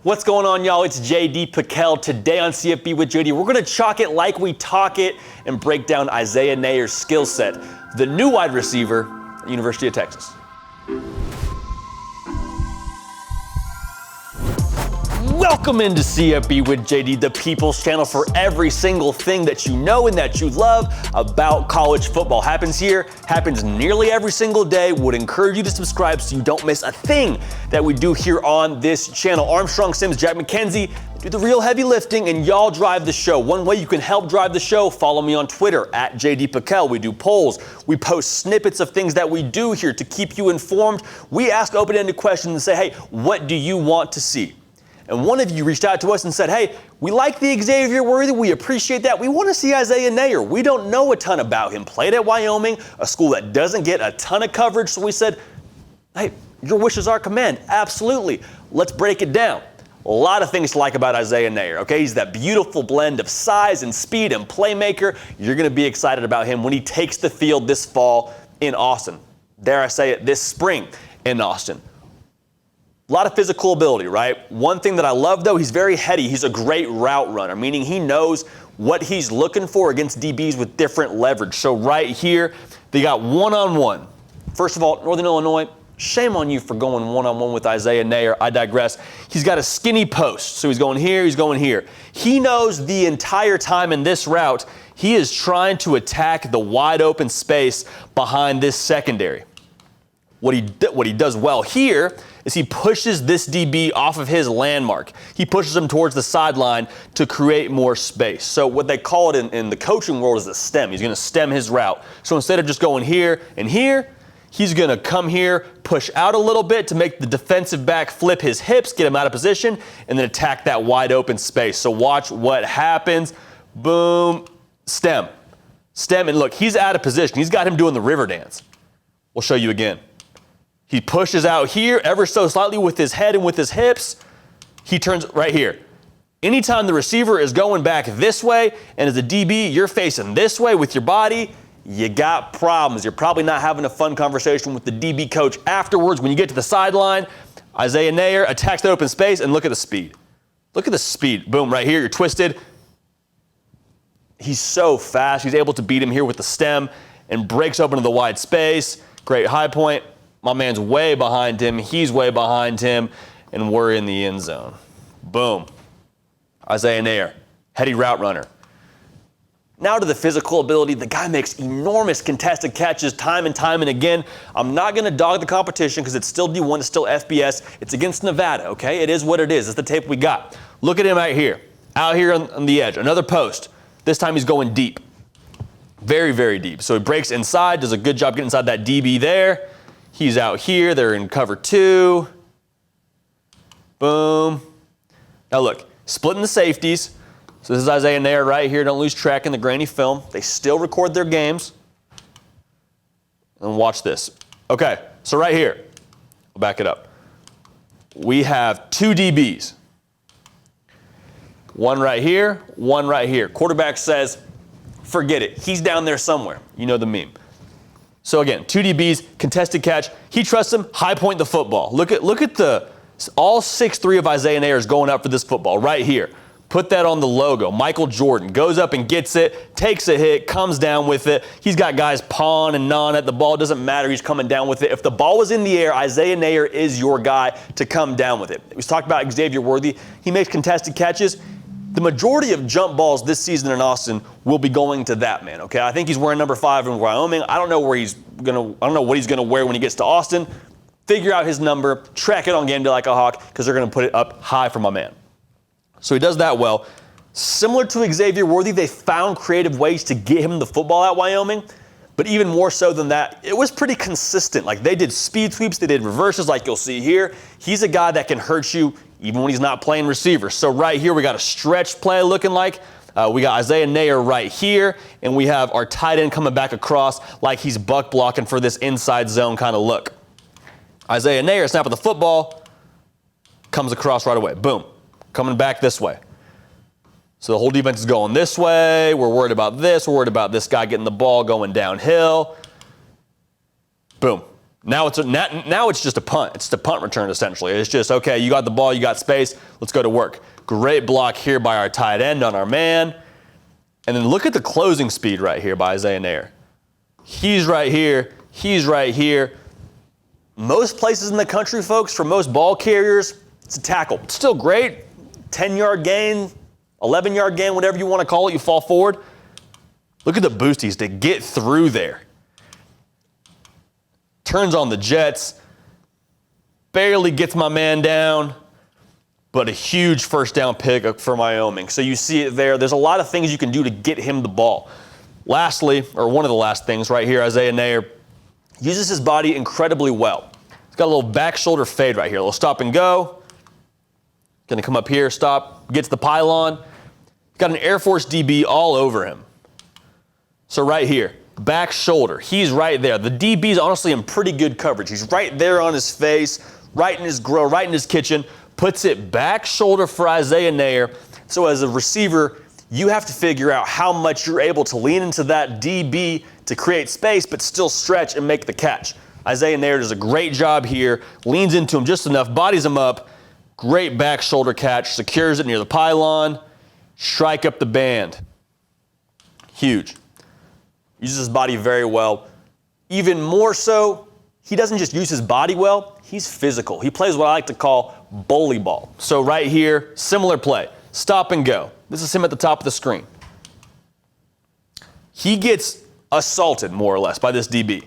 What's going on, y'all? It's JD Pickell. Today on CFB with JD, we're going to chalk it like we talk it and break down Isaiah Neyor's skill set, the new wide receiver at the University of Texas. Welcome into CFB with JD, the people's channel for every single thing that you know and that you love about college football. Happens here, happens nearly every single day. Would encourage you to subscribe so you don't miss a thing that we do here on this channel. Armstrong, Sims, Jack McKenzie do the real heavy lifting, and y'all drive the show. One way you can help drive the show, follow me on Twitter at JD Pickell. We do polls. We post snippets of things that we do here to keep you informed. We ask open-ended questions and say, hey, what do you want to see? And one of you reached out to us and said, hey, we like the Xavier Worthy. We appreciate that. We want to see Isaiah Neyor. We don't know a ton about him. Played at Wyoming, a school that doesn't get a ton of coverage. So we said, hey, your wish is our command. Absolutely. Let's break it down. A lot of things to like about Isaiah Neyor, okay? He's that beautiful blend of size and speed and playmaker. You're going to be excited about him when he takes the field this fall in Austin. Dare I say it, this spring in Austin. A lot of physical ability, right? One thing that I love, though, he's very heady. He's a great route runner, meaning he knows what he's looking for against DBs with different leverage. So right here, they got one-on-one. First of all, Northern Illinois, shame on you for going one-on-one with Isaiah Neyor. I digress. He's got a skinny post, so he's going here, he's going here. He knows the entire time in this route, he is trying to attack the wide open space behind this secondary. What he does well here is he pushes this DB off of his landmark. He pushes him towards the sideline to create more space. So what they call it in the coaching world is a stem. He's going to stem his route. So instead of just going here and here, he's going to come here, push out a little bit to make the defensive back flip his hips, get him out of position, and then attack that wide open space. So watch what happens. Boom, stem. Stem, and look, he's out of position. He's got him doing the river dance. We'll show you again. He pushes out here ever so slightly with his head and with his hips. He turns right here. Anytime the receiver is going back this way, and as a DB, you're facing this way with your body, you got problems. You're probably not having a fun conversation with the DB coach afterwards. When you get to the sideline, Isaiah Neyor attacks the open space, and look at the speed. Look at the speed. Boom, right here, you're twisted. He's so fast. He's able to beat him here with the stem and breaks open to the wide space. Great high point. My man's way behind him. He's way behind him. And we're in the end zone. Boom. Isaiah Neyor, heady route runner. Now to the physical ability. The guy makes enormous contested catches time and time and again. I'm not going to dog the competition because it's still D1, it's still FBS. It's against Nevada, okay? It is what it is. It's the tape we got. Look at him right here. Out here on the edge. Another post. This time he's going deep. Very, very deep. So he breaks inside, does a good job getting inside that DB there. He's out here. They're in cover two. Boom. Now look, splitting the safeties. So this is Isaiah Neyor right here. Don't lose track in the grainy film. They still record their games. And watch this. Okay, so right here, I'll back it up. We have two DBs. One right here, one right here. Quarterback says, forget it. He's down there somewhere. You know the meme. So again, two DBs, contested catch. He trusts him, high point the football. Look at all 6'3" of Isaiah Neyor is going up for this football right here. Put that on the logo. Michael Jordan goes up and gets it, takes a hit, comes down with it. He's got guys pawing and gnawing at the ball. Doesn't matter. He's coming down with it. If the ball was in the air, Isaiah Neyor is your guy to come down with it. We talked about Xavier Worthy. He makes contested catches. The majority of jump balls this season in Austin will be going to that man, okay? I think he's wearing number 5 in Wyoming. I don't know what he's gonna wear when he gets to Austin. Figure out his number, track it on Game Day like a hawk, because they're gonna put it up high for my man. So he does that well. Similar to Xavier Worthy, they found creative ways to get him the football at Wyoming, but even more so than that, it was pretty consistent. Like they did speed sweeps, they did reverses like you'll see here. He's a guy that can hurt you even when he's not playing receiver. So right here, we got a stretch play looking like. We got Isaiah Neyor right here, and we have our tight end coming back across like he's buck blocking for this inside zone kind of look. Isaiah Neyor snapping the football, comes across right away. Boom. Coming back this way. So the whole defense is going this way. We're worried about this. We're worried about this guy getting the ball going downhill. Boom. Now it's just a punt. It's a punt return, essentially. It's just, okay, you got the ball, you got space, let's go to work. Great block here by our tight end on our man. And then look at the closing speed right here by Isaiah Neyor. He's right here. He's right here. Most places in the country, folks, for most ball carriers, it's a tackle. It's still great. 10-yard gain, 11-yard gain, whatever you want to call it, you fall forward. Look at the boosties to get through there. Turns on the jets, barely gets my man down, but a huge first down pick for Wyoming. So you see it there. There's a lot of things you can do to get him the ball. Lastly, or one of the last things right here, Isaiah Neyor uses his body incredibly well. He's got a little back shoulder fade right here, a little stop and go. Gonna come up here, stop, gets the pylon. He's got an Air Force DB all over him. So right here, back shoulder, he's right there. The DB's honestly in pretty good coverage. He's right there on his face, right in his grill, right in his kitchen, puts it back shoulder for Isaiah Neyor. So as a receiver, you have to figure out how much you're able to lean into that DB to create space, but still stretch and make the catch. Isaiah Neyor does a great job here, leans into him just enough, bodies him up, great back shoulder catch, secures it near the pylon, strike up the band. Huge. Uses his body very well. Even more so, he doesn't just use his body well, he's physical. He plays what I like to call bully ball. So right here, similar play, stop and go. This is him at the top of the screen. He gets assaulted, more or less, by this DB.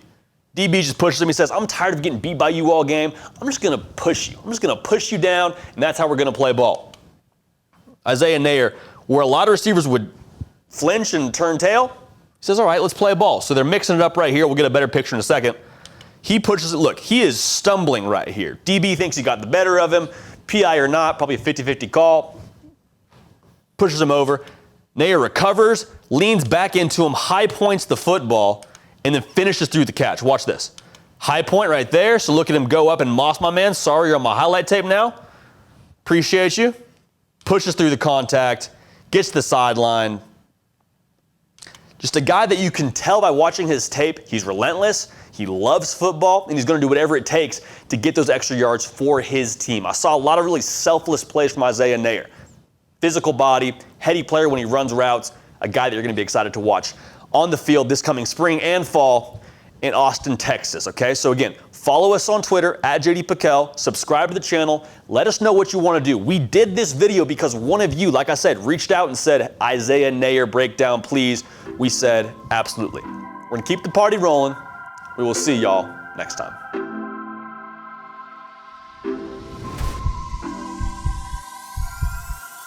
DB just pushes him. He says, I'm tired of getting beat by you all game. I'm just going to push you. I'm just going to push you down, and that's how we're going to play ball. Isaiah Neyor, where a lot of receivers would flinch and turn tail, he says, all right, let's play ball. So they're mixing it up right here. We'll get a better picture in a second. He pushes it. Look, he is stumbling right here. DB thinks he got the better of him. PI or not, probably a 50-50 call. Pushes him over. Neyor recovers, leans back into him, high points the football, and then finishes through the catch. Watch this. High point right there. So look at him go up and moss my man. Sorry, you're on my highlight tape now. Appreciate you. Pushes through the contact, gets to the sideline. Just a guy that you can tell by watching his tape, he's relentless, he loves football, and he's going to do whatever it takes to get those extra yards for his team. I saw a lot of really selfless plays from Isaiah Neyor. Physical body, heady player when he runs routes, a guy that you're going to be excited to watch on the field this coming spring and fall in Austin, Texas. Okay, so again, follow us on Twitter at JD Piquel, subscribe to the channel, let us know what you want to do. We did this video because one of you, like I said, reached out and said, Isaiah Neyor breakdown, please. We said, absolutely. We're going to keep the party rolling. We will see y'all next time.